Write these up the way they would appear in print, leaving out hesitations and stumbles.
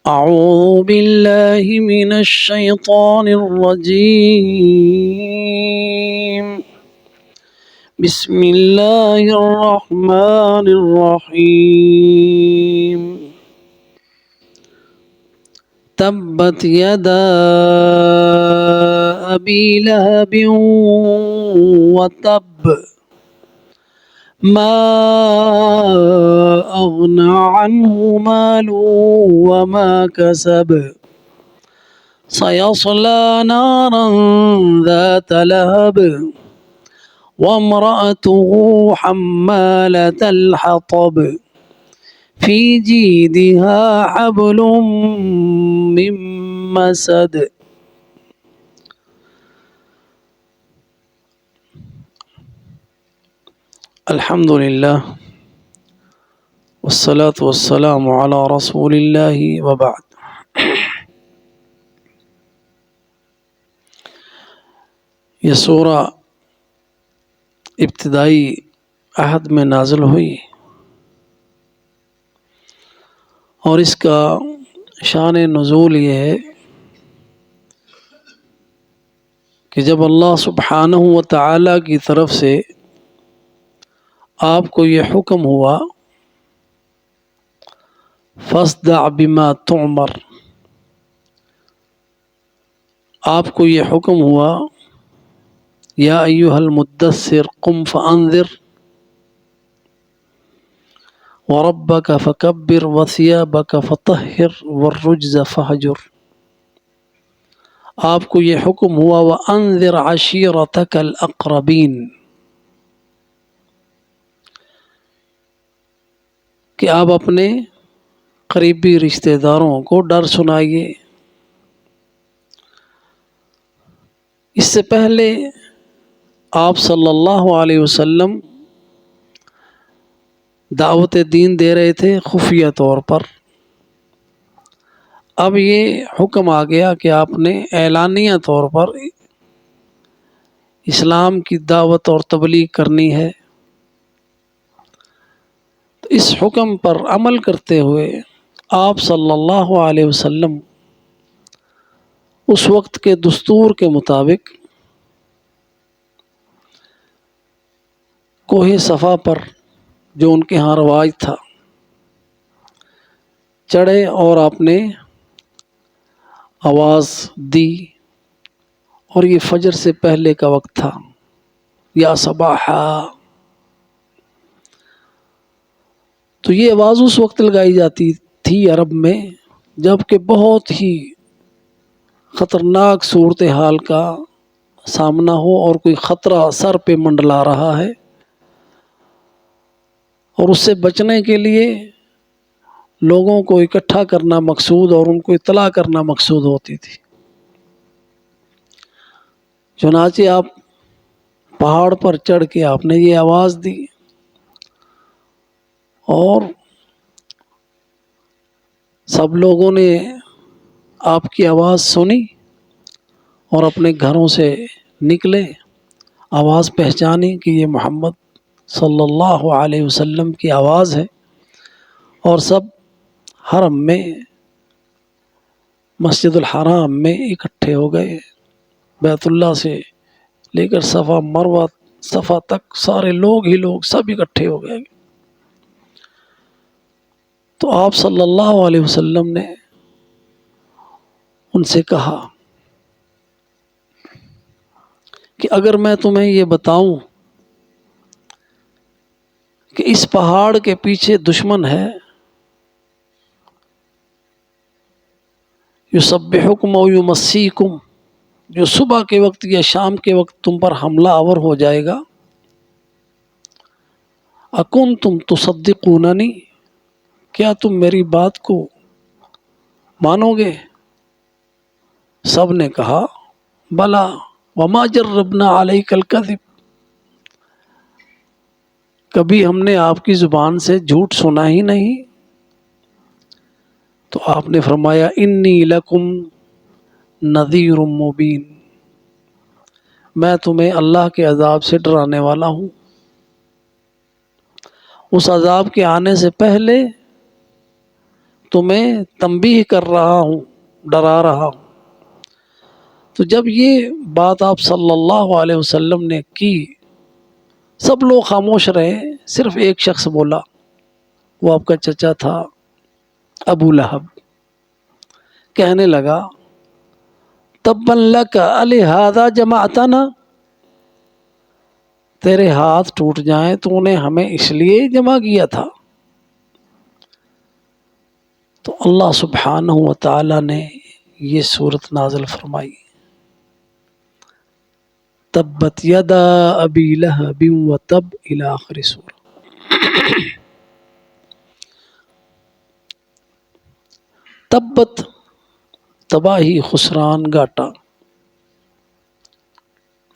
أعوذ بالله من الشيطان الرجيم. بسم الله الرحمن الرحيم. تبت يدا أبي لهب وتب ما أغنى عنه ماله وما كسب سيصلى نارا ذات لهب وامرأته حمالة الحطب في جيدها حبل من مسد. الحمد لله والصلاة والسلام على رسول الله وبعد. یہ سورہ ابتدائی عہد میں نازل ہوئی اور اس کا شان نزول یہ ہے کہ جب اللہ سبحانہ و تعالی کی طرف سے آپ کو یہ حکم ہوا فاصدع بما تؤمر، آپ کو یہ حکم ہوا یا ایھا المدثر قم فانذر وربک فکبر وثیابک فطہر والرجز فہجر، آپ کو یہ حکم ہوا وانذر عشیرتک الاقربین، کہ آپ اپنے قریبی رشتہ داروں کو ڈر سنائیے۔ اس سے پہلے آپ صلی اللہ علیہ وسلم دعوت دین دے رہے تھے خفیہ طور پر، اب یہ حکم آ گیا کہ آپ نے اعلانیہ طور پر اسلام کی دعوت اور تبلیغ کرنی ہے۔ تو اس حکم پر عمل کرتے ہوئے آپ صلی اللہ علیہ وسلم اس وقت کے دستور کے مطابق کوہ صفا پر، جو ان کے ہاں رواج تھا، چڑھے اور آپ نے آواز دی، اور یہ فجر سے پہلے کا وقت تھا، یا صباحا۔ تو یہ آواز اس وقت لگائی جاتی تھی عرب میں جب کہ بہت ہی خطرناک صورتحال کا سامنا ہو اور کوئی خطرہ سر پہ منڈلا رہا ہے، اور اس سے بچنے کے لیے لوگوں کو اکٹھا کرنا مقصود اور ان کو اطلاع کرنا مقصود ہوتی تھی۔ چنانچہ آپ پہاڑ پر چڑھ کے آپ نے یہ آواز دی، اور سب لوگوں نے آپ کی آواز سنی اور اپنے گھروں سے نکلے، آواز پہچانی کہ یہ محمد صلی اللہ علیہ وسلم کی آواز ہے، اور سب حرم میں مسجد الحرام میں اکٹھے ہو گئے۔ بیت اللہ سے لے کر صفا مروہ صفا تک سارے لوگ ہی لوگ سب اکٹھے ہو گئے۔ تو آپ صلی اللہ علیہ وسلم نے ان سے کہا کہ اگر میں تمہیں یہ بتاؤں کہ اس پہاڑ کے پیچھے دشمن ہے، یسبحکم و یمسیکم، جو صبح کے وقت یا شام کے وقت تم پر حملہ آور ہو جائے گا، اکنتم تصدقوننی، کیا تم میری بات کو مانو گے؟ سب نے کہا بلا وما جربنا علیک الکذب، کبھی ہم نے آپ کی زبان سے جھوٹ سنا ہی نہیں۔ تو آپ نے فرمایا انی لکم نذیر مبین، میں تمہیں اللہ کے عذاب سے ڈرانے والا ہوں، اس عذاب کے آنے سے پہلے تمہیں تنبیہ کر رہا ہوں، ڈرا رہا ہوں۔ تو جب یہ بات آپ صلی اللہ علیہ وسلم نے کی، سب لوگ خاموش رہے، صرف ایک شخص بولا، وہ آپ کا چچا تھا ابو لہب۔ کہنے لگا تبا لک الہذا جمعتنا، تیرے ہاتھ ٹوٹ جائیں، تو نے ہمیں اس لیے جمع کیا تھا۔ تو اللہ سبحانہ و تعالی نے یہ صورت نازل فرمائی، تبت یدا ابی لہب وتب، الی آخر سورہ۔ تبت تباہی، خسران، گھاٹا،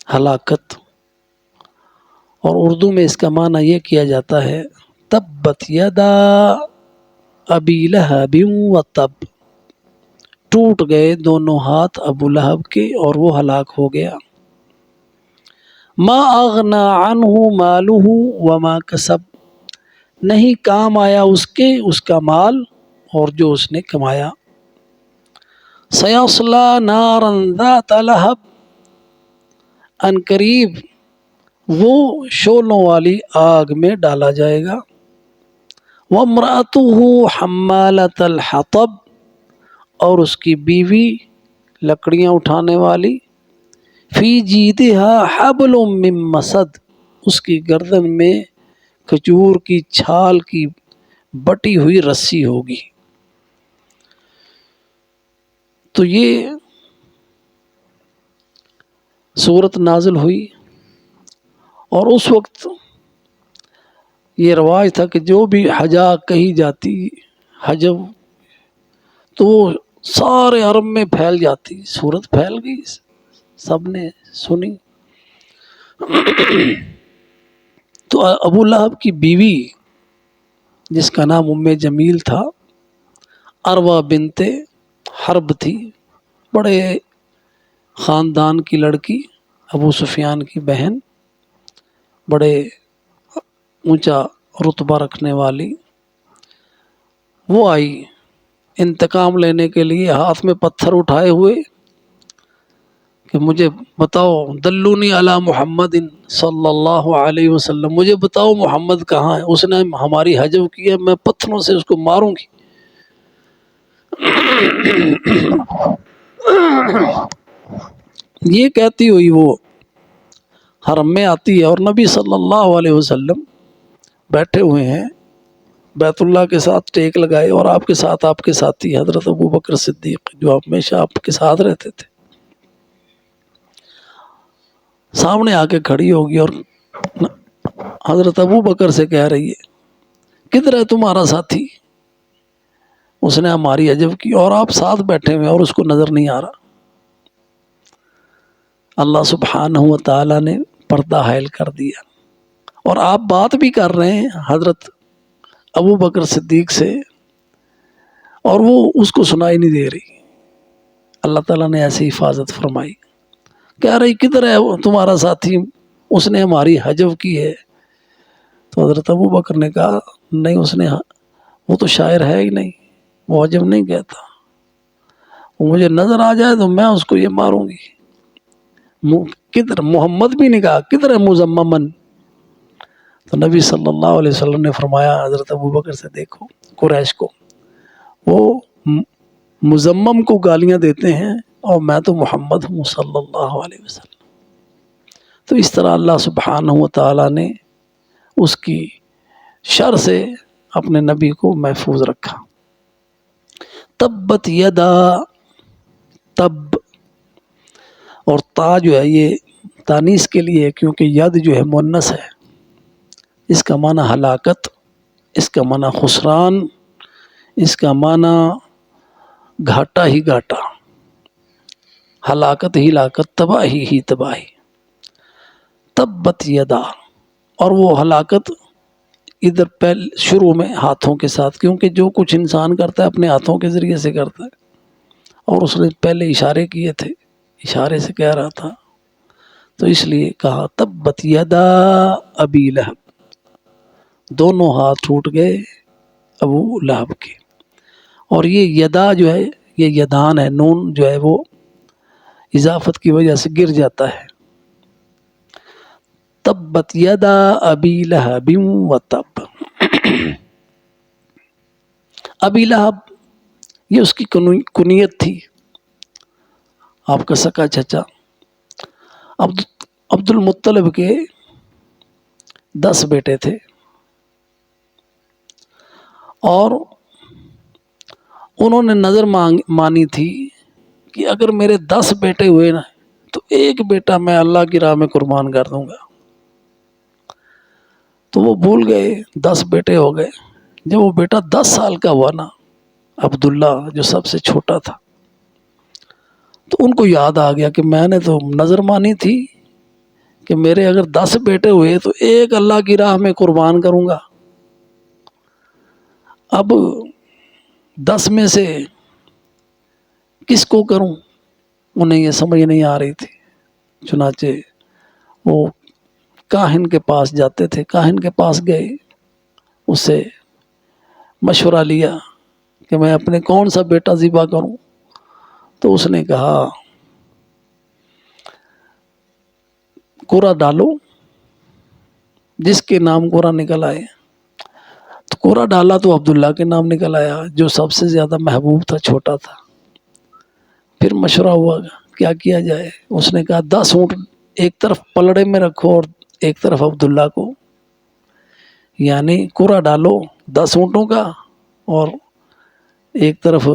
ہلاکت، اور اردو میں اس کا معنی یہ کیا جاتا ہے تبت یدا ابی لہب وتب، ٹوٹ گئے دونوں ہاتھ ابو لہب کے اور وہ ہلاک ہو گیا۔ ما اغنی عنہ مالہ وما کسب، نہیں کام آیا اس کے اس کا مال اور جو اس نے کمایا۔ سیصلی نارا ذات لہب، ان قریب وہ شعلوں والی آگ میں ڈالا جائے گا۔ وامرأتہ حمالۃ الحطب، اور اس کی بیوی لکڑیاں اٹھانے والی۔ فی جیدہا حبل من مسد، اس کی گردن میں کھجور کی چھال کی بٹی ہوئی رسی ہوگی۔ تو یہ صورت نازل ہوئی، اور اس وقت یہ رواج تھا کہ جو بھی حجا کہی جاتی، حجب، تو وہ سارے عرب میں پھیل جاتی، صورت پھیل گئی، سب نے سنی۔ تو ابو لہب کی بیوی جس کا نام ام جمیل تھا، عروہ بنت حرب تھی، بڑے خاندان کی لڑکی، ابو سفیان کی بہن، بڑے اونچا رتبہ رکھنے والی، وہ آئی انتقام لینے کے لیے، ہاتھ میں پتھر اٹھائے ہوئے کہ مجھے بتاؤ، دلونی علی محمد صلی اللہ علیہ وسلم، مجھے بتاؤ محمد کہاں ہے، اس نے ہماری حجب کی ہے، میں پتھروں سے اس کو ماروں گی۔ یہ کہتی ہوئی وہ حرم میں آتی ہے، اور نبی صلی اللہ علیہ وسلم بیٹھے ہوئے ہیں بیت اللہ کے ساتھ ٹیک لگائے، اور آپ کے ساتھی حضرت ابو بکر صدیق، جو ہمیشہ آپ کے ساتھ رہتے تھے، سامنے آ کے کھڑی ہوگی، اور حضرت ابو بکر سے کہہ رہی ہے کدھر ہے تمہارا ساتھی، اس نے ہماری حجب کی، اور آپ ساتھ بیٹھے ہوئے اور اس کو نظر نہیں آ رہا۔ اللہ سبحانہ و تعالی نے پردہ حائل کر دیا، اور آپ بات بھی کر رہے ہیں حضرت ابو بکر صدیق سے، اور وہ اس کو سنائی نہیں دے رہی۔ اللہ تعالیٰ نے ایسی حفاظت فرمائی، کہہ رہی کدھر ہے تمہارا ساتھی، اس نے ہماری حجب کی ہے۔ تو حضرت ابو بکر نے کہا نہیں، وہ تو شاعر ہے ہی نہیں، وہ حجب نہیں کہتا، وہ مجھے نظر آ جائے تو میں اس کو یہ ماروں گی۔ کدھر، محمد بھی نہیں کہا، کدھر ہے مزممن؟ تو نبی صلی اللہ علیہ وسلم نے فرمایا حضرت ابو بکر سے، دیکھو قریش کو، وہ مزمم کو گالیاں دیتے ہیں، اور میں تو محمد ہوں صلی اللہ علیہ وسلم۔ تو اس طرح اللہ سبحانہ و تعالی نے اس کی شر سے اپنے نبی کو محفوظ رکھا۔ تبت یدا، تب اور تا جو ہے یہ تانیث کے لیے، کیونکہ ید جو ہے مؤنث ہے، اس کا معنی ہلاکت، اس کا معنی خسران، اس کا معنی گھاٹا ہی گھاٹا، ہلاکت ہی ہلاکت، تباہی ہی تباہی۔ تبت یدا، اور وہ ہلاکت ادھر شروع میں ہاتھوں کے ساتھ، کیونکہ جو کچھ انسان کرتا ہے اپنے ہاتھوں کے ذریعے سے کرتا ہے، اور اس نے پہلے اشارے کیے تھے، اشارے سے کہہ رہا تھا، تو اس لیے کہا تبت یدا ابی لہب، دونوں ہاتھ ٹوٹ گئے ابو لہب کے۔ اور یہ یدا جو ہے یہ یدان ہے، نون جو ہے وہ اضافت کی وجہ سے گر جاتا ہے. تبت یدا ابی لہب و تب. ابی لہب یہ اس کی کنیت تھی، آپ کا سکا چچا. عبد المطلب کے 10 بیٹے تھے، اور انہوں نے نظر مانی تھی کہ اگر میرے 10 بیٹے ہوئے نا تو ایک بیٹا میں اللہ کی راہ میں قربان کر دوں گا. تو وہ بھول گئے، 10 بیٹے ہو گئے. جب وہ بیٹا 10 سال کا ہوا نا، عبداللہ جو سب سے چھوٹا تھا، تو ان کو یاد آ گیا کہ میں نے تو نظر مانی تھی کہ میرے اگر 10 بیٹے ہوئے تو ایک اللہ کی راہ میں قربان کروں گا. اب 10 میں سے کس کو کروں؟ انہیں یہ سمجھ نہیں آ رہی تھی. چنانچہ وہ کاہن کے پاس جاتے تھے، کاہن کے پاس گئے، اس سے مشورہ لیا کہ میں اپنے کون سا بیٹا ذبح کروں. تو اس نے کہا قرہ ڈالو، جس کے نام قرہ نکل آئے. تو قرہ ڈالا تو عبداللہ کے نام نکل آیا، جو سب سے زیادہ محبوب تھا، چھوٹا تھا. پھر مشورہ ہوا کیا کیا جائے. اس نے کہا 10 اونٹ ایک طرف پلڑے میں رکھو اور ایک طرف عبداللہ کو، یعنی قرہ ڈالو 10 اونٹوں کا اور ایک طرف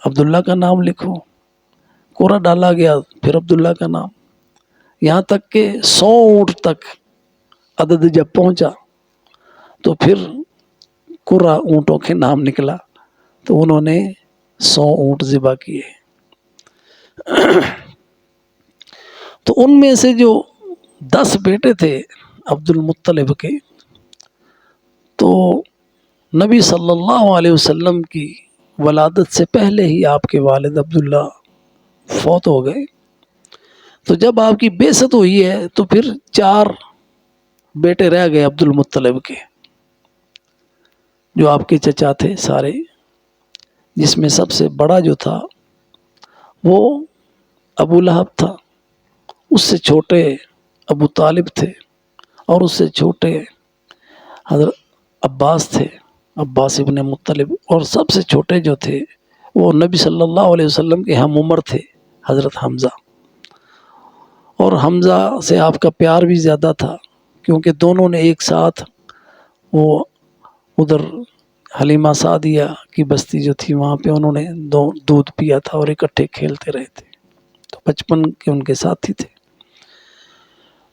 عبداللہ کا نام لکھو. قرہ ڈالا گیا، پھر عبداللہ کا نام، یہاں تک کہ 100 اونٹ تک عدد جب پہنچا تو پھر قرہ اونٹوں کے نام نکلا. تو انہوں نے 100 اونٹ ذبح کیے. تو ان میں سے جو 10 بیٹے تھے عبد المطلب کے، تو نبی صلی اللہ علیہ وسلم کی ولادت سے پہلے ہی آپ کے والد عبداللہ فوت ہو گئے. تو جب آپ کی بعثت ہوئی ہے تو پھر 4 بیٹے رہ گئے عبد المطلب کے، جو آپ کے چچا تھے سارے، جس میں سب سے بڑا جو تھا وہ ابو لہب تھا، اس سے چھوٹے ابو طالب تھے، اور اس سے چھوٹے حضرت عباس تھے، عباس ابن مطلب. اور سب سے چھوٹے جو تھے وہ نبی صلی اللہ علیہ وسلم کے ہم عمر تھے، حضرت حمزہ. اور حمزہ سے آپ کا پیار بھی زیادہ تھا، کیونکہ دونوں نے ایک ساتھ وہ ادھر حلیمہ سعدیہ کی بستی جو تھی وہاں پہ انہوں نے دودھ پیا تھا اور اکٹھے کھیلتے رہے تھے. تو بچپن کے ان کے ساتھی تھے.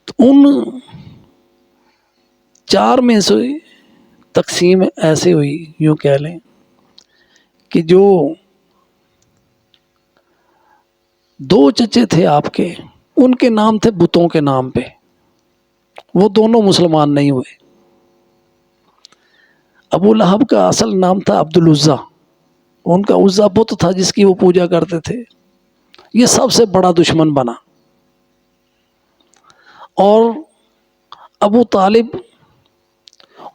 تو ان 4 میں سے تقسیم ایسے ہوئی، یوں کہہ لیں کہ جو 2 چچے تھے آپ کے، ان کے نام تھے بتوں کے نام پہ، وہ دونوں مسلمان نہیں ہوئے. ابو لہب کا اصل نام تھا عبد العزیٰ، ان کا عزیٰ بت تھا جس کی وہ پوجا کرتے تھے. یہ سب سے بڑا دشمن بنا. اور ابو طالب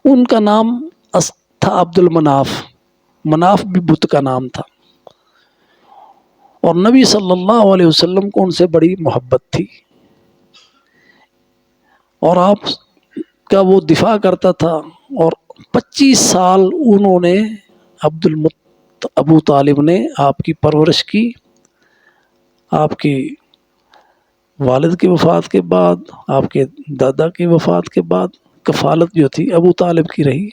ان کا نام تھا عبد المناف، مناف بھی بت کا نام تھا. اور نبی صلی اللہ علیہ وسلم کو ان سے بڑی محبت تھی، اور آپ کا وہ دفاع کرتا تھا. اور 25 سال انہوں نے ابو طالب نے آپ کی پرورش کی. آپ کی والد کی وفات کے بعد، آپ کے دادا کی وفات کے بعد کفالت جو تھی ابو طالب کی رہی.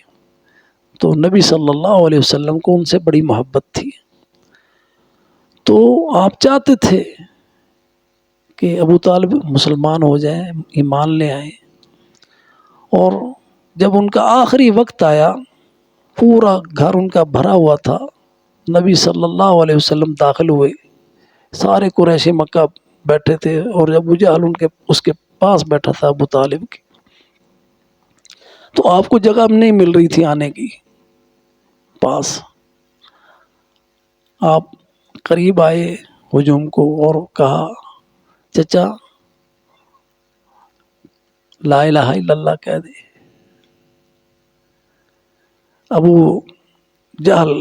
تو نبی صلی اللہ علیہ وسلم کو ان سے بڑی محبت تھی. تو آپ چاہتے تھے کہ ابو طالب مسلمان ہو جائیں، ایمان لے آئیں. اور جب ان کا آخری وقت آیا، پورا گھر ان کا بھرا ہوا تھا، نبی صلی اللہ علیہ وسلم داخل ہوئے، سارے قریش مکہ بیٹھے تھے، اور ابو جہل اس کے پاس بیٹھا تھا ابو طالب کی. تو آپ کو جگہ نہیں مل رہی تھی آنے کی پاس. آپ قریب آئے ہجوم کو اور کہا چچا لا الہ الا اللہ کہہ دے. ابو جہل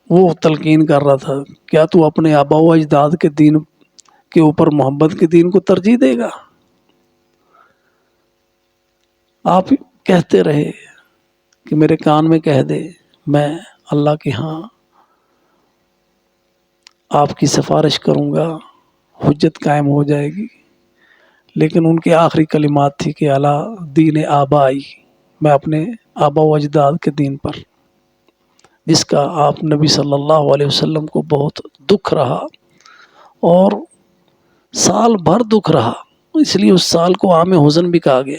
وہ تلقین کر رہا تھا، کیا تو اپنے آبا و اجداد کے دین کے اوپر محمد کے دین کو ترجیح دے گا؟ آپ کہتے رہے کہ میرے کان میں کہہ دے، میں اللہ کے ہاں آپ کی سفارش کروں گا، حجت قائم ہو جائے گی. لیکن ان کے آخری کلمات تھی کہ اعلیٰ دین آبائی، میں اپنے آبا و اجداد کے دین پر، جس کا آپ نبی صلی اللہ علیہ وسلم کو بہت دکھ رہا، اور سال بھر دکھ رہا. اس لیے اس سال کو عام حزن بھی کہا گیا،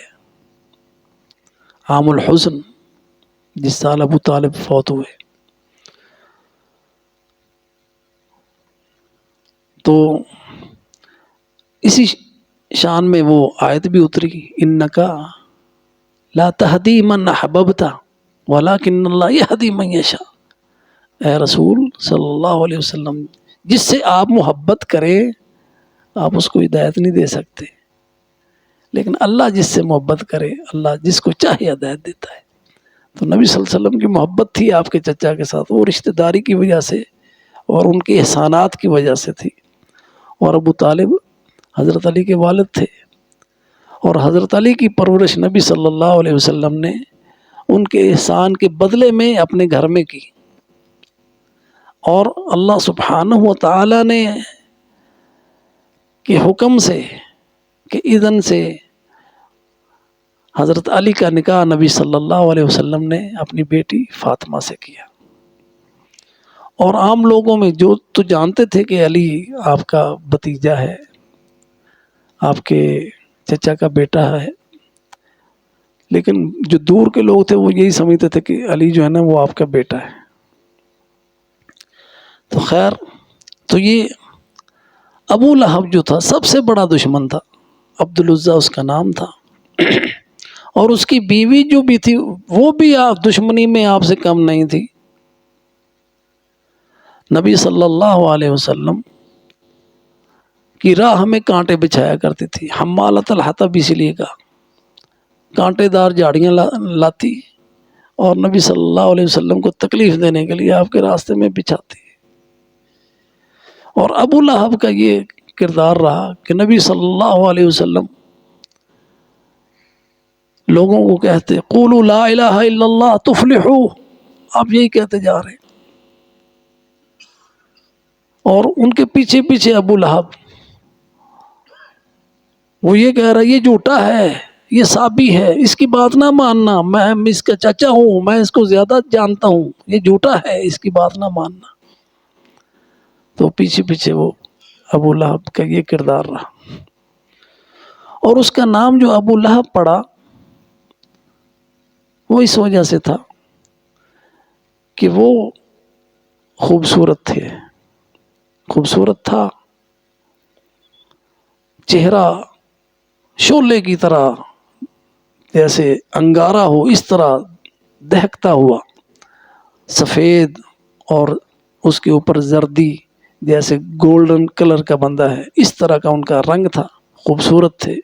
عام الحزن، جس سال ابو طالب فوت ہوئے. تو اسی شان میں وہ آیت بھی اتری، انکا لا تہدی من احببت ولکن اللہ یہدی من یشاء. اے رسول صلی اللہ علیہ وسلم، جس سے آپ محبت کریں آپ اس کو ہدایت نہیں دے سکتے، لیکن اللہ جس سے محبت کرے، اللہ جس کو چاہے ہدایت دیتا ہے. تو نبی صلی اللہ علیہ وسلم کی محبت تھی آپ کے چچا کے ساتھ، وہ رشتہ داری کی وجہ سے اور ان کے احسانات کی وجہ سے تھی. اور ابو طالب حضرت علی کے والد تھے، اور حضرت علی کی پرورش نبی صلی اللہ علیہ وسلم نے ان کے احسان کے بدلے میں اپنے گھر میں کی. اور اللہ سبحانہ و تعالی نے کے حکم سے، کہ اذن سے، حضرت علی کا نکاح نبی صلی اللہ علیہ وسلم نے اپنی بیٹی فاطمہ سے کیا. اور عام لوگوں میں جو تو جانتے تھے کہ علی آپ کا بھتیجا ہے، آپ کے چچا کا بیٹا ہے، لیکن جو دور کے لوگ تھے وہ یہی سمجھتے تھے کہ علی جو ہے نا وہ آپ کا بیٹا ہے. تو خیر، تو یہ ابو لہب جو تھا سب سے بڑا دشمن تھا، عبد العزیٰ اس کا نام تھا. اور اس کی بیوی جو بھی تھی وہ بھی آپ دشمنی میں آپ سے کم نہیں تھی. نبی صلی اللہ علیہ وسلم کی راہ میں کانٹے بچھایا کرتی تھی. حمالۃ الحطب اسی لیے کہا، کانٹے دار جھاڑیاں لاتی اور نبی صلی اللہ علیہ وسلم کو تکلیف دینے کے لیے آپ کے راستے میں بچھاتی. اور ابو لہب کا یہ کردار رہا کہ نبی صلی اللہ علیہ وسلم لوگوں کو کہتے قولوا لا الہ الا اللہ تفلحوا، آپ یہی کہتے جا رہے. اور ان کے پیچھے پیچھے ابو لہب وہ یہ کہہ رہا ہے یہ جھوٹا ہے، یہ صابی ہے، اس کی بات نہ ماننا، میں اس کا چچا ہوں، میں اس کو زیادہ جانتا ہوں، یہ جھوٹا ہے، اس کی بات نہ ماننا. تو پیچھے پیچھے وہ ابو لہب کا یہ کردار رہا. اور اس کا نام جو ابو لہب پڑا وہ اس وجہ سے تھا کہ وہ خوبصورت تھے، خوبصورت تھا، چہرہ شعلے کی طرح جیسے انگارہ ہو اس طرح دہکتا ہوا، سفید، اور اس کے اوپر زردی جیسے گولڈن کلر کا بندہ ہے اس طرح کا ان کا رنگ تھا، خوبصورت تھے.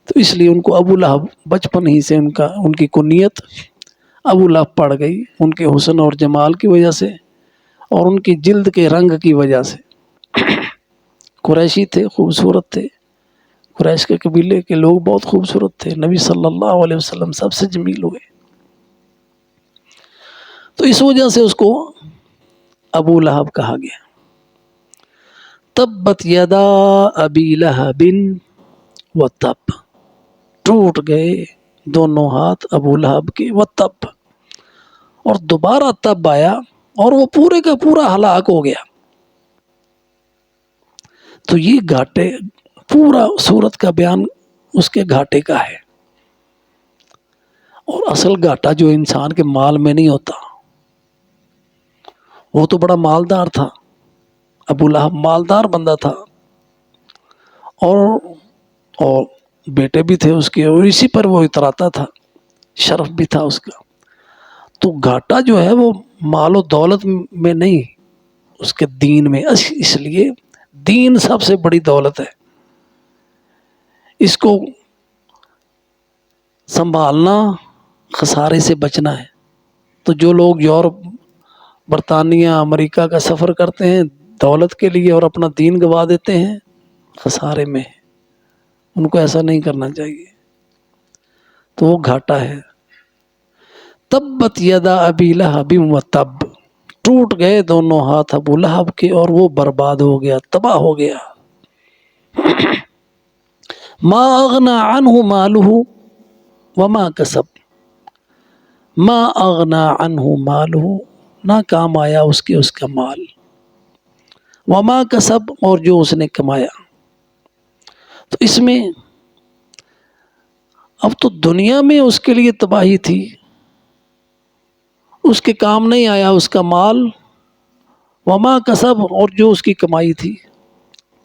تو اس لیے ان کو ابو لہب بچپن ہی سے ان کی کنیت ابو لہب پڑ گئی، ان کے حسن اور جمال کی وجہ سے اور ان کی جلد کے رنگ کی وجہ سے. قریشی تھے، خوبصورت تھے، قریش کے قبیلے کے لوگ بہت خوبصورت تھے. نبی صلی اللہ علیہ وسلم سب سے جمیل ہوئے، تو اس وجہ سے اس کو ابو لہب کہا گیا. تبت یدا ابی لہب وتب، ٹوٹ گئے دونوں ہاتھ ابو لہب کے، وتب، اور دوبارہ تب آیا اور وہ پورے کا پورا ہلاک ہو گیا. تو یہ گھاٹے، پورا سورت کا بیان اس کے گھاٹے کا ہے. اور اصل گھاٹا جو انسان کے مال میں نہیں ہوتا، وہ تو بڑا مالدار تھا، ابو لہب مالدار بندہ تھا، اور بیٹے بھی تھے اس کے، اور اسی پر وہ اتراتا تھا، شرف بھی تھا اس کا. تو گھاٹا جو ہے وہ مال و دولت میں نہیں، اس کے دین میں. اس لیے دین سب سے بڑی دولت ہے، اس کو سنبھالنا، خسارے سے بچنا ہے. تو جو لوگ یورپ برطانیہ امریکہ کا سفر کرتے ہیں دولت کے لیے اور اپنا دین گوا دیتے ہیں، خسارے میں ہیں۔ ان کو ایسا نہیں کرنا چاہیے، تو وہ گھاٹا ہے۔ تبت یدا ابی لہب وتب، ٹوٹ گئے دونوں ہاتھ ابو لہب کے اور وہ برباد ہو گیا، تباہ ہو گیا۔ ما اغنى عنہ مالہ وما کسب، ما اغنى عنہ مالہ، نہ کام آیا اس کے اس کا مال، وما کسب، اور جو اس نے کمایا۔ تو اس میں اب تو دنیا میں اس کے لیے تباہی تھی، اس کے کام نہیں آیا اس کا مال، وما کسب، اور جو اس کی کمائی تھی۔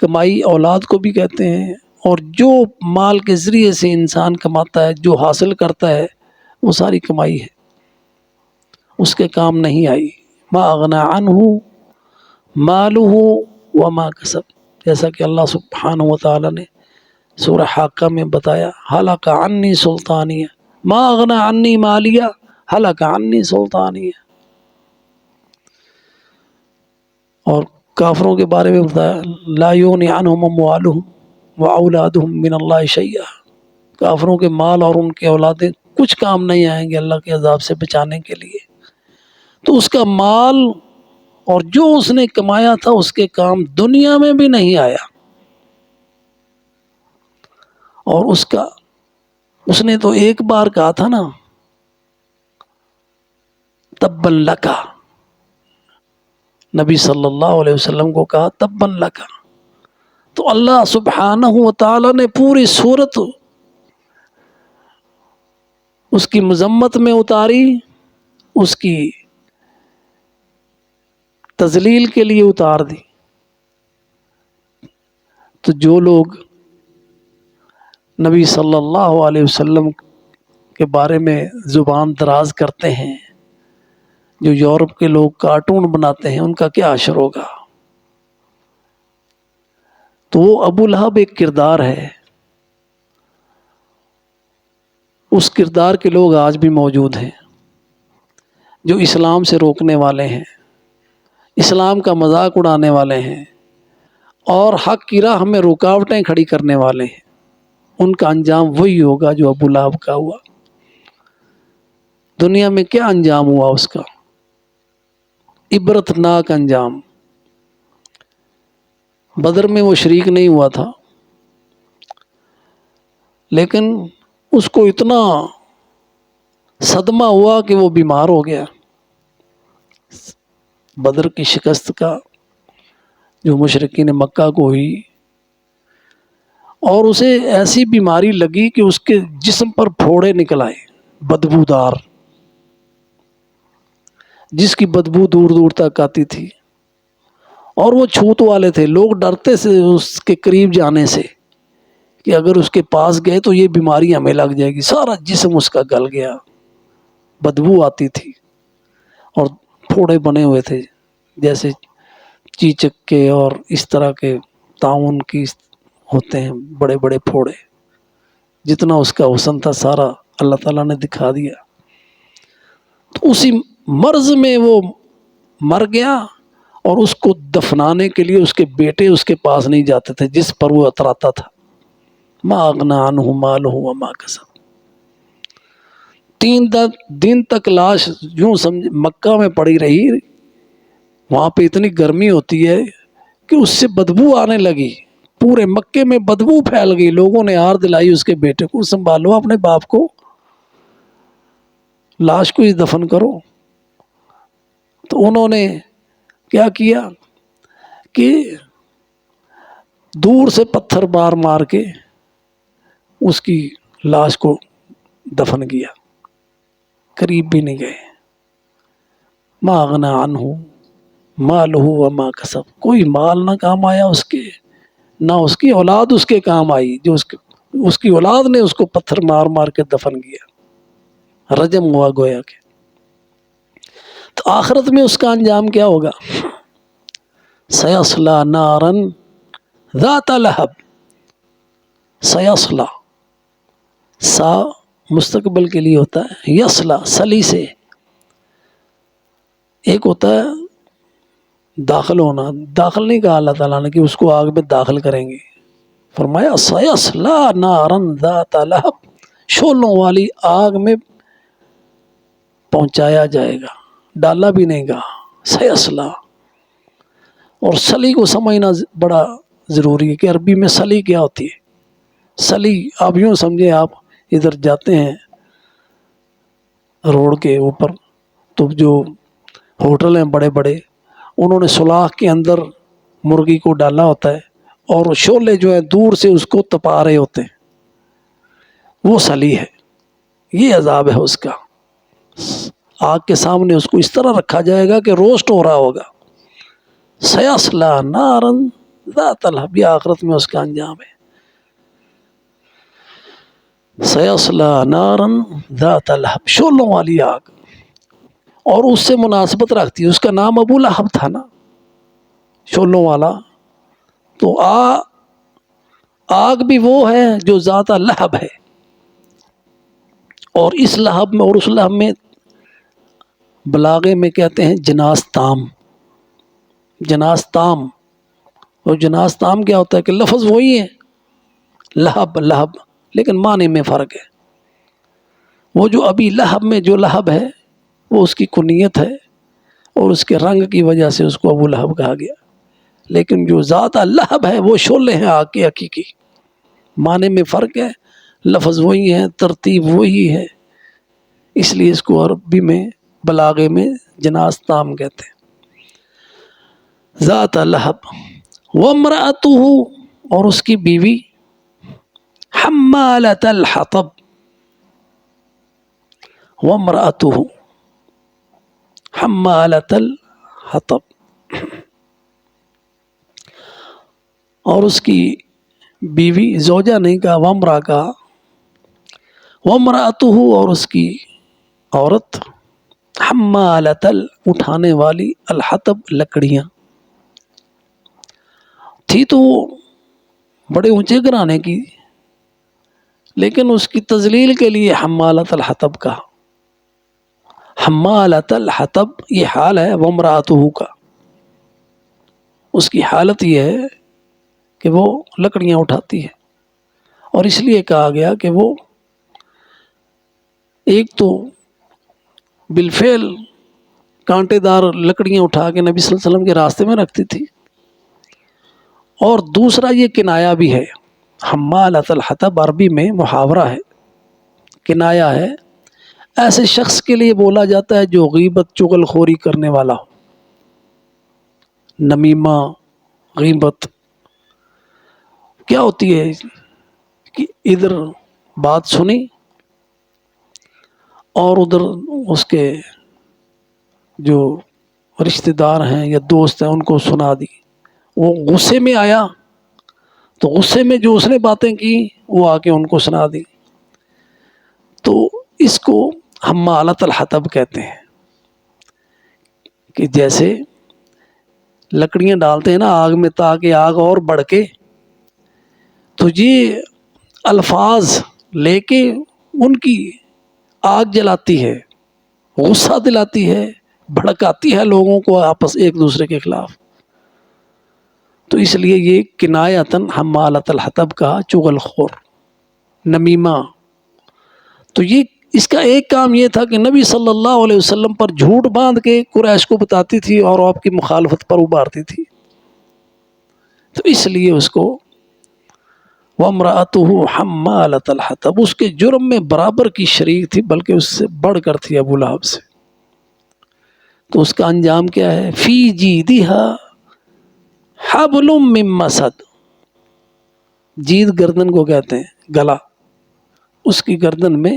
کمائی اولاد کو بھی کہتے ہیں، اور جو مال کے ذریعے سے انسان کماتا ہے، جو حاصل کرتا ہے، وہ ساری کمائی ہے، اس کے کام نہیں آئی۔ ما اغنى عنہ مالہ وما کسب، جیسا کہ اللہ سبحانہ و تعالی نے سورہ حاقہ میں بتایا، ہلک عنی سلطانیہ، ما اغنى عنی مالیہ ہلک عنی سلطانیہ۔ اور کافروں کے بارے میں بتایا، لا یغنی عنہم اموالہم واولادہم من اللہ شیئا، کافروں کے مال اور ان کی اولادیں کچھ کام نہیں آئیں گے اللہ کے عذاب سے بچانے کے لیے۔ تو اس کا مال اور جو اس نے کمایا تھا اس کے کام دنیا میں بھی نہیں آیا، اور اس نے تو ایک بار کہا تھا نا، تبا لکا، نبی صلی اللہ علیہ وسلم کو کہا تبا لکا، تو اللہ سبحانہ و تعالی نے پوری صورت اس کی مذمت میں اتاری، اس کی تذلیل کے لیے اتار دی۔ تو جو لوگ نبی صلی اللہ علیہ وسلم کے بارے میں زبان دراز کرتے ہیں، جو یورپ کے لوگ کارٹون بناتے ہیں، ان کا کیا حشر ہوگا؟ تو وہ ابو لہب ایک کردار ہے، اس کردار کے لوگ آج بھی موجود ہیں، جو اسلام سے روکنے والے ہیں، اسلام کا مذاق اڑانے والے ہیں، اور حق کی راہ میں رکاوٹیں کھڑی کرنے والے ہیں۔ ان کا انجام وہی ہوگا جو ابو لہب کا ہوا۔ دنیا میں کیا انجام ہوا اس کا؟ عبرت ناک انجام۔ بدر میں وہ شریک نہیں ہوا تھا، لیکن اس کو اتنا صدمہ ہوا کہ وہ بیمار ہو گیا۔ بدر کی شکست کا جو مشرکین مکہ کو ہوئی، اور اسے ایسی بیماری لگی کہ اس کے جسم پر پھوڑے نکل آئے، بدبودار، جس کی بدبو دور دور تک آتی تھی، اور وہ چھوت والے تھے، لوگ ڈرتے سے اس کے قریب جانے سے کہ اگر اس کے پاس گئے تو یہ بیماری ہمیں لگ جائے گی۔ سارا جسم اس کا گل گیا، بدبو آتی تھی، اور پھوڑے بنے ہوئے تھے جیسے چیچک کے اور اس طرح کے تعاون کی ہوتے ہیں بڑے بڑے پھوڑے۔ جتنا اس کا حسن تھا سارا اللہ تعالیٰ نے دکھا دیا۔ تو اسی مرض میں وہ مر گیا، اور اس کو دفنانے کے لیے اس کے بیٹے اس کے پاس نہیں جاتے تھے جس پر وہ اتراتا تھا۔ ما اغنى عنہ مالہ وما کسب، 3 دن تک لاش یوں سمجھ مکہ میں پڑی رہی، وہاں پہ اتنی گرمی ہوتی ہے کہ اس سے بدبو آنے لگی، پورے مکے میں بدبو پھیل گئی۔ لوگوں نے آر دلائی اس کے بیٹے کو، سنبھالو اپنے باپ کو، لاش کو ہی دفن کرو۔ تو انہوں نے کیا کیا کہ دور سے پتھر مار مار کے اس کی لاش کو دفن کیا، قریب بھی نہیں گئے۔ ما اغنى عنہ مالہ وما کسب، کوئی مال نہ کام آیا اس کے، نہ اس کی اولاد اس کے کام آئی، جو اس کی اولاد نے اس کو پتھر مار مار کے دفن کیا، رجم ہوا گویا کہ۔ تو آخرت میں اس کا انجام کیا ہوگا؟ سیصلی نارا ذات لہب، سیصلی، سا مستقبل کے لیے ہوتا ہے، یصلی، سلی سے ایک ہوتا ہے داخل ہونا، داخل نہیں کہا اللہ تعالیٰ نے کہ اس کو آگ میں داخل کریں گے، فرمایا سیصلی نارا ذات لہب، شعلوں والی آگ میں پہنچایا جائے گا، ڈالا بھی نہیں گا، سیصلی۔ اور سلی کو سمجھنا بڑا ضروری ہے کہ عربی میں سلی کیا ہوتی ہے۔ سلی آپ یوں سمجھیں، آپ ادھر جاتے ہیں روڈ کے اوپر تو جو ہوٹل ہیں بڑے بڑے، انہوں نے سوراخ کے اندر مرغی کو ڈالا ہوتا ہے اور شعلے جو ہے دور سے اس کو تپا رہے ہوتے ہیں، وہ سلی ہے۔ یہ عذاب ہے اس کا، آگ کے سامنے اس کو اس طرح رکھا جائے گا کہ روسٹ ہو رہا ہوگا۔ سیصلی نارا ذات لہب، یہ آخرت میں اس کا انجام ہے۔ سیصلی نارا ذات لہب، شعلوں والی آگ، اور اس سے مناسبت رکھتی ہے، اس کا نام ابو لہب تھا نا، شعلوں والا، تو آگ بھی وہ ہے جو ذات لہب ہے، اور اس لہب میں اور اس لہب میں بلاغے میں کہتے ہیں جناس تام، جناس تام۔ اور جناس تام کیا ہوتا ہے کہ لفظ وہی ہے لہب لہب، لیکن معنی میں فرق ہے۔ وہ جو ابھی لہب میں جو لہب ہے وہ اس کی کنیت ہے، اور اس کے رنگ کی وجہ سے اس کو ابو لہب کہا گیا، لیکن جو ذات لہب ہے وہ شعلے ہیں آگ کے حقیقی، معنی میں فرق ہے، لفظ وہی ہے، ترتیب وہی ہے، اس لیے اس کو عربی میں بلاغے میں جناس تام کہتے ہیں۔ ذات لہب وامرأتہ، اور اس کی بیوی حمالۃ الحطب، وامرأتہ حمالۃ الحطب، اور اس کی بیوی، زوجہ نہیں کہا، وامرأہ کہا، وامرأتہ، اور اس کی عورت، حمالۃ اٹھانے والی، الحطب لکڑیاں تھی، تو وہ بڑے اونچے گھرانے کی، لیکن اس کی تذلیل کے لیے حمالۃ الحطب کہا۔ حمالۃ الحطب یہ حال ہے وامرأتہ کا، اس کی حالت یہ ہے کہ وہ لکڑیاں اٹھاتی ہے، اور اس لیے کہا گیا کہ وہ ایک تو بالفعل کانٹے دار لکڑیاں اٹھا کے نبی صلی اللہ علیہ وسلم کے راستے میں رکھتی تھی، اور دوسرا یہ کنایا بھی ہے۔ حمالۃ الحطب عربی میں محاورہ ہے، کنایا ہے، ایسے شخص کے لیے بولا جاتا ہے جو غیبت چغل خوری کرنے والا ہو، نمیمہ، غیبت کیا ہوتی ہے کہ ادھر بات سنی اور ادھر اس کے جو رشتہ دار ہیں یا دوست ہیں ان کو سنا دی، وہ غصے میں آیا تو غصے میں جو اس نے باتیں کی وہ آ کے ان کو سنا دی، تو اس کو حمالۃ الحطب کہتے ہیں۔ کہ جیسے لکڑیاں ڈالتے ہیں نا آگ میں تاکہ آگ اور بڑھ کے، تو یہ الفاظ لے کے ان کی آگ جلاتی ہے، غصہ دلاتی ہے، بھڑکاتی ہے لوگوں کو آپس ایک دوسرے کے خلاف، تو اس لیے یہ کنایتاً حمالۃ الحطب کا، چغل خور، نمیمہ۔ تو یہ اس کا ایک کام یہ تھا کہ نبی صلی اللہ علیہ وسلم پر جھوٹ باندھ کے قریش کو بتاتی تھی اور آپ کی مخالفت پر ابھارتی تھی، تو اس لیے اس کو وامرأتہ حمالۃ الحطب، اس کے جرم میں برابر کی شریک تھی، بلکہ اس سے بڑھ کر تھی ابو لہب سے۔ تو اس کا انجام کیا ہے؟ فی جیدہا حبل من مسد، جید گردن کو کہتے ہیں، گلا، اس کی گردن میں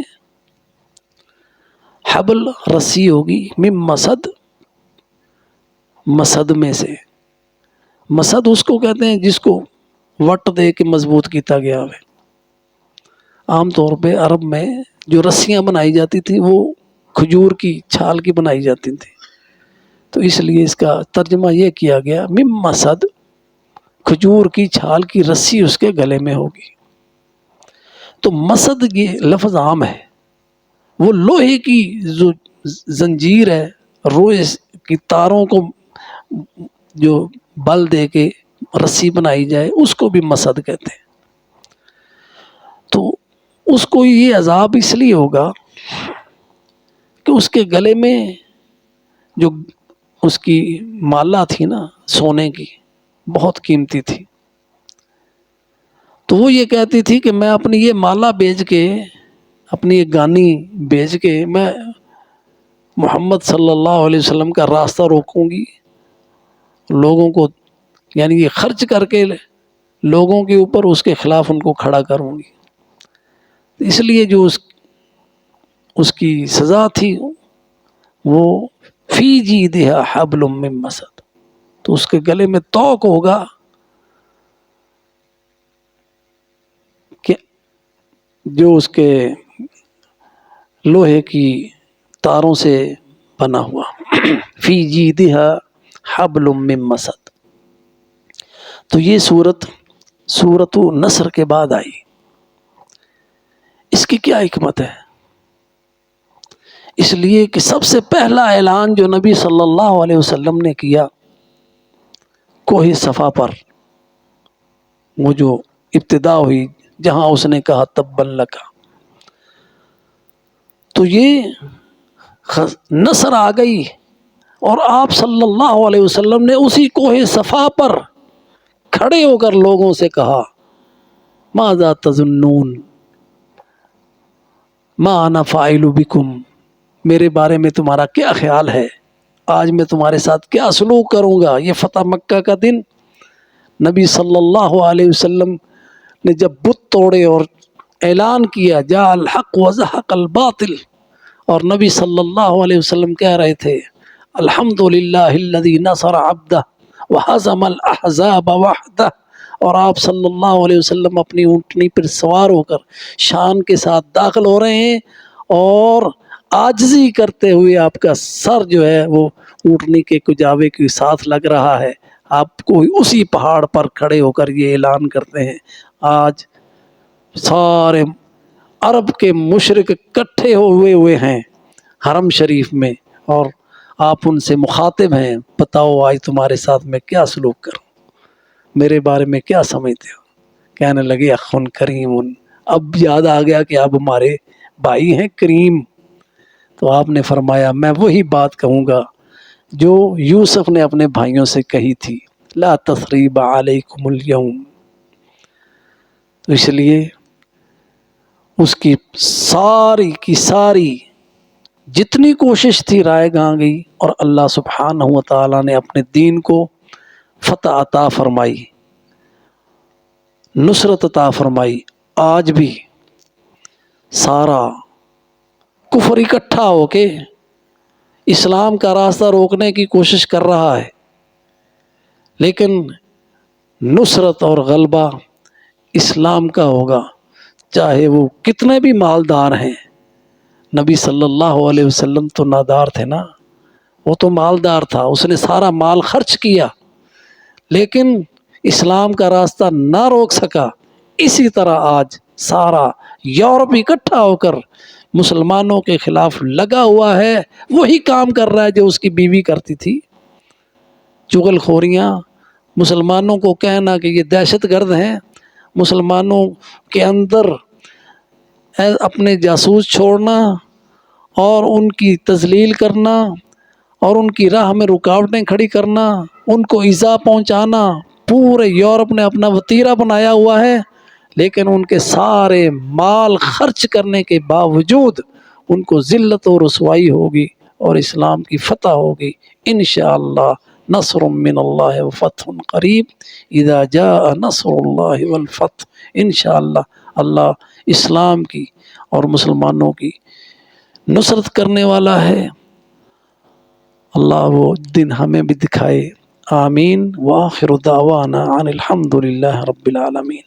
حبل، رسی ہوگی، من مسد، مسد میں سے، مسد اس کو کہتے ہیں جس کو وٹ دے کے مضبوط کیتا گیا ہے۔ عام طور پہ عرب میں جو رسیاں بنائی جاتی تھی وہ کھجور کی چھال کی بنائی جاتی تھی، تو اس لیے اس کا ترجمہ یہ کیا گیا من مسد، کھجور کی چھال کی رسی اس کے گلے میں ہوگی۔ تو مسد یہ لفظ عام ہے، وہ لوہے کی جو زنجیر ہے، روئے کہ تاروں کو جو بل دے کے رسی بنائی جائے اس کو بھی مسد کہتے ہیں. تو اس کو یہ عذاب اس لیے ہوگا کہ اس کے گلے میں جو اس کی مالا تھی نا سونے کی بہت قیمتی تھی. تو وہ یہ کہتی تھی کہ میں اپنی یہ مالا بیچ کے اپنی یہ گانی بیچ کے میں محمد صلی اللہ علیہ وسلم کا راستہ روکوں گی، لوگوں کو یعنی یہ خرچ کر کے لوگوں کے اوپر اس کے خلاف ان کو کھڑا کروں گی. اس لیے جو اس کی سزا تھی وہ فی جیدہا حبل من مسد، تو اس کے گلے میں توق ہوگا کہ جو اس کے لوہے کی تاروں سے بنا ہوا فی جیدہا حبل من مسد. تو یہ سورۃ نصر کے بعد آئی. اس کی کیا حکمت ہے؟ اس لیے کہ سب سے پہلا اعلان جو نبی صلی اللہ علیہ وسلم نے کیا کوہ صفا پر، وہ جو ابتدا ہوئی جہاں اس نے کہا تبا لک، تو یہ نصر آ گئی اور آپ صلی اللہ علیہ وسلم نے اسی کوہ صفا پر کھڑے ہو کر لوگوں سے کہا ماذا تظنون ما انا فاعل بکم، میرے بارے میں تمہارا کیا خیال ہے، آج میں تمہارے ساتھ کیا سلوک کروں گا. یہ فتح مکہ کا دن نبی صلی اللہ علیہ وسلم نے جب بت توڑے اور اعلان کیا جاء الحق وزہق الباطل، اور نبی صلی اللہ علیہ وسلم کہہ رہے تھے الحمدللہ الذی نصر عبدہ وہزم الاحزاب وحدہ، اور آپ صلی اللہ علیہ وسلم اپنی اونٹنی پر سوار ہو کر شان کے ساتھ داخل ہو رہے ہیں اور عاجزی کرتے ہوئے آپ کا سر جو ہے وہ اونٹنی کے کجاوے کے ساتھ لگ رہا ہے. آپ کو اسی پہاڑ پر کھڑے ہو کر یہ اعلان کرتے ہیں آج سارے عرب کے مشرک اکٹھے ہوئے ہیں حرم شریف میں اور آپ ان سے مخاطب ہیں، بتاؤ آج تمہارے ساتھ میں کیا سلوک کروں، میرے بارے میں کیا سمجھتے ہو. کہنے لگے اخن کریم، اب یاد آ گیا کہ آپ ہمارے بھائی ہیں کریم. تو آپ نے فرمایا میں وہی بات کہوں گا جو یوسف نے اپنے بھائیوں سے کہی تھی لا تثریب علیکم اليوم. تو اس لیے اس کی ساری جتنی کوشش تھی رائے گاں گئی اور اللہ سبحانہ و تعالیٰ نے اپنے دین کو فتح عطا فرمائی، نصرت عطا فرمائی. آج بھی سارا کفر اکٹھا ہو کے اسلام کا راستہ روکنے کی کوشش کر رہا ہے، لیکن نصرت اور غلبہ اسلام کا ہوگا، چاہے وہ کتنے بھی مالدار ہیں. نبی صلی اللہ علیہ وسلم تو نادار تھے نا، وہ تو مالدار تھا، اس نے سارا مال خرچ کیا لیکن اسلام کا راستہ نہ روک سکا. اسی طرح آج سارا یورپ اکٹھا ہو کر مسلمانوں کے خلاف لگا ہوا ہے، وہی کام کر رہا ہے جو اس کی بیوی کرتی تھی. چغل خوریاں، مسلمانوں کو کہنا کہ یہ دہشت گرد ہیں، مسلمانوں کے اندر اپنے جاسوس چھوڑنا اور ان کی تذلیل کرنا اور ان کی راہ میں رکاوٹیں کھڑی کرنا، ان کو ایذا پہنچانا. پورے یورپ نے اپنا وتیرہ بنایا ہوا ہے، لیکن ان کے سارے مال خرچ کرنے کے باوجود ان کو ذلت و رسوائی ہوگی اور اسلام کی فتح ہوگی انشاءاللہ. نصر من اللہ وفتح قریب اذا جاء نصر اللہ والفتح. انشاءاللہ اللہ اسلام کی اور مسلمانوں کی نصرت کرنے والا ہے. اللہ وہ دن ہمیں بھی دکھائے. آمین. وآخر دعوانا ان الحمد للہ رب العالمین.